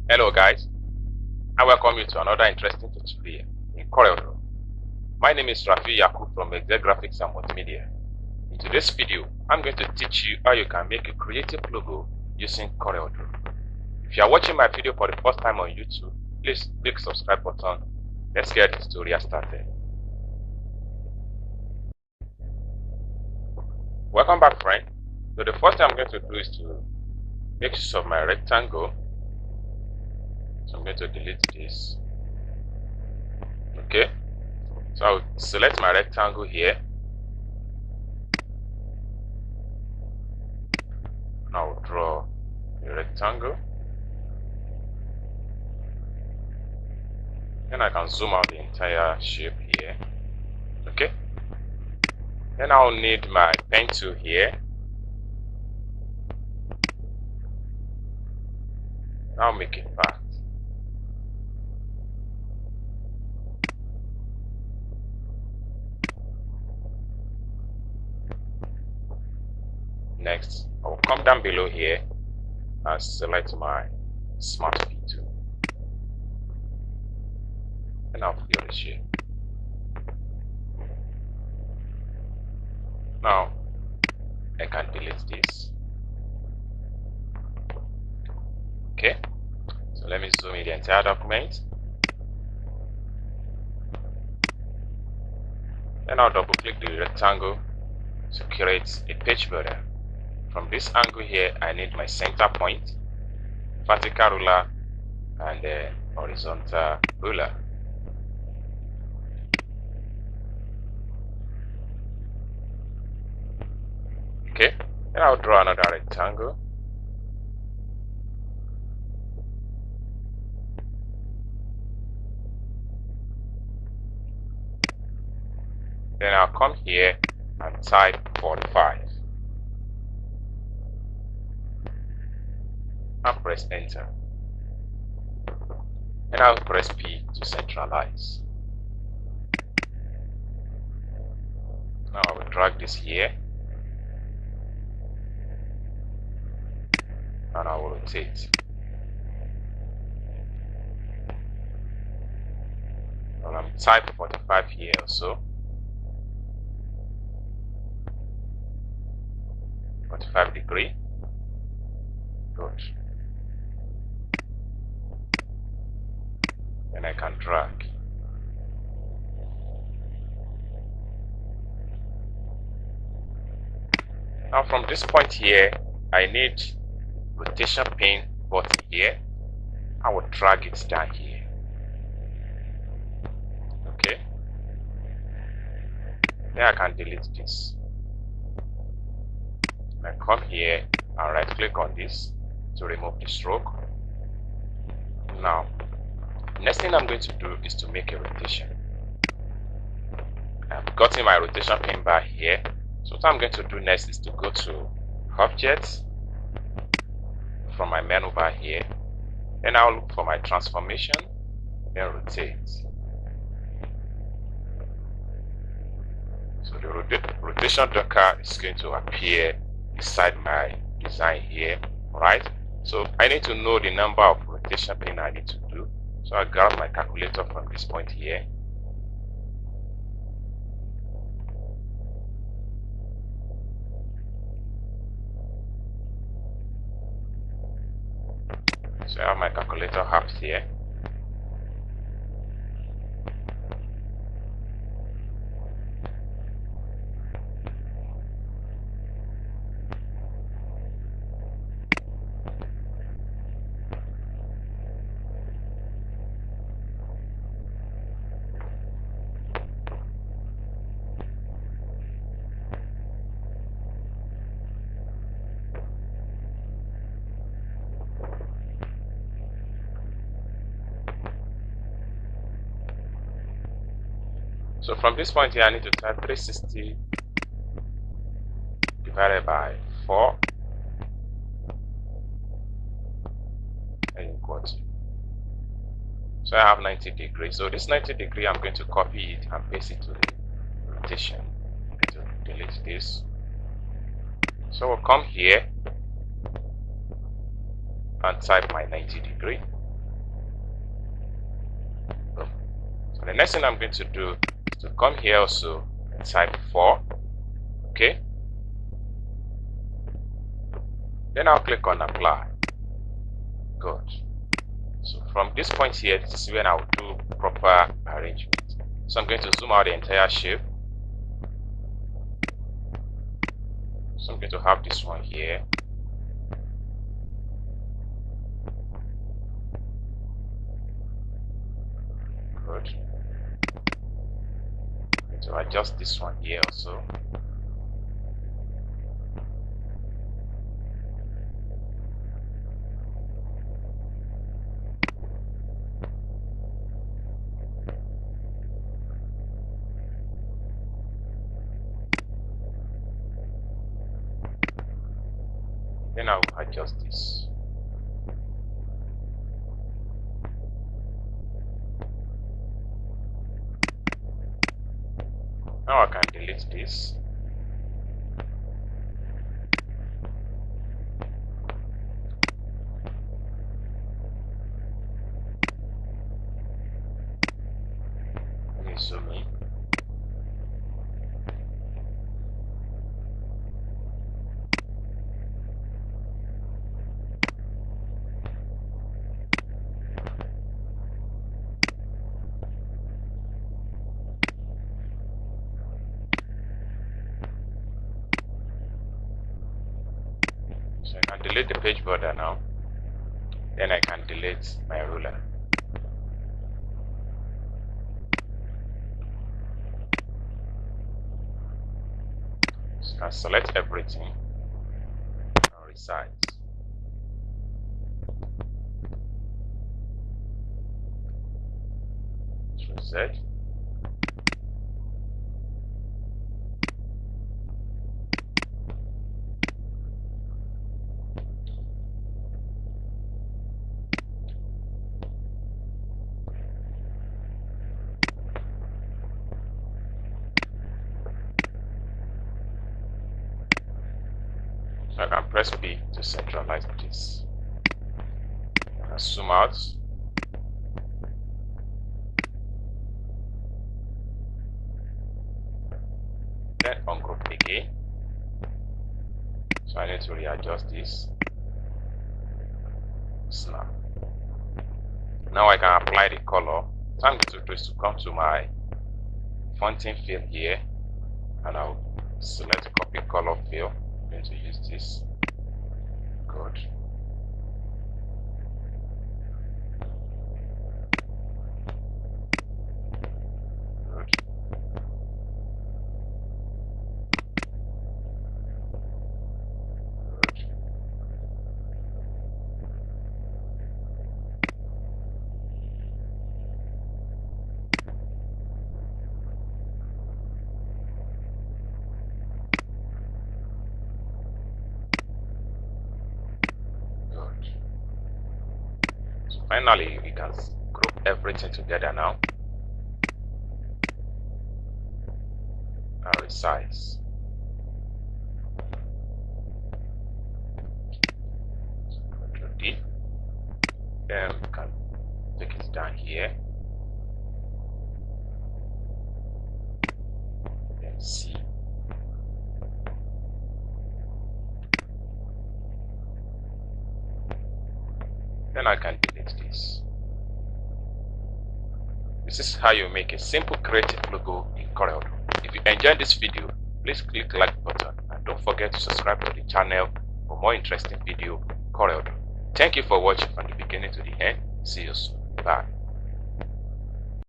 Hello guys, I welcome you to another interesting tutorial in CorelDRAW. My name is Rafi Yakub from Exec Graphics and Multimedia. In today's video, I'm going to teach you how you can make a creative logo using CorelDRAW. If you are watching my video for the first time on YouTube, please click subscribe button. Let's get the tutorial started. Welcome back, friend. So the first thing I'm going to do is to make use of my rectangle. So I'm going to delete this. Okay, so I'll select my rectangle here. And I'll draw a rectangle. Then I can zoom out the entire shape here. Okay, then I'll need my pen tool here. I'll make it fast. Next, I will come down below here and select my Smart Fit tool. And I'll fill the shape. Now, I can delete this. Okay, so let me zoom in the entire document. Then I'll double click the rectangle to create a page border. From this angle here, I need my center point, vertical ruler, and the horizontal ruler. Okay, then I'll draw another rectangle. Then I'll come here and type 45. And press enter. And I'll press P to centralize. Now I will drag this here. And I will rotate. Well, I'm type 45 here also. 45 degree. Good. And I can drag. Now from this point here, I need rotation pin button here. I will drag it down here. Okay. Then I can delete this. I come here and right click on this to remove the stroke. Now, next thing I'm going to do is to make a rotation. I've gotten my rotation pin bar here. So what I'm going to do next is to go to Objects from my menu bar here. Then I'll look for my transformation, then rotate. So the rotation docker is going to appear beside my design here, right? So I need to know the number of rotation pin I need to do. So I grab my calculator from this point here. So I have my calculator half here. So from this point here, I need to type 360 divided by 4 and equal to. So I have 90 degrees. So this 90 degree, I'm going to copy it and paste it to the rotation. I'm going to delete this. So we'll come here and type my 90 degree. And the next thing I'm going to do is to come here also and type 4. Okay. Then I'll click on apply. Good. So from this point here, this is when I'll do proper arrangement. So I'm going to zoom out the entire shape. So I'm going to have this one here. Good. I'm going to adjust this one here also. Then I'll adjust this. Now I can delete this. Let me zoom in. So I can delete the page border now. Then I can delete my ruler. So I can select everything and resize. Z. So I can press P to centralize this. I can zoom out. Then ungroup again. So I need to readjust this. Snap. Now I can apply the color. So I'm going to do is to come to my fonting fill here, and I'll select copy color fill. I'm going to use this. Good. Finally, we can group everything together now and resize. Control D. Then we can take it down here. Then C. Then I can delete this. This is how you make a simple creative logo in CorelDRAW. If you enjoyed this video, please click the like button and don't forget to subscribe to the channel for more interesting video CorelDRAW. Thank you for watching from the beginning to the end. See you soon. Bye.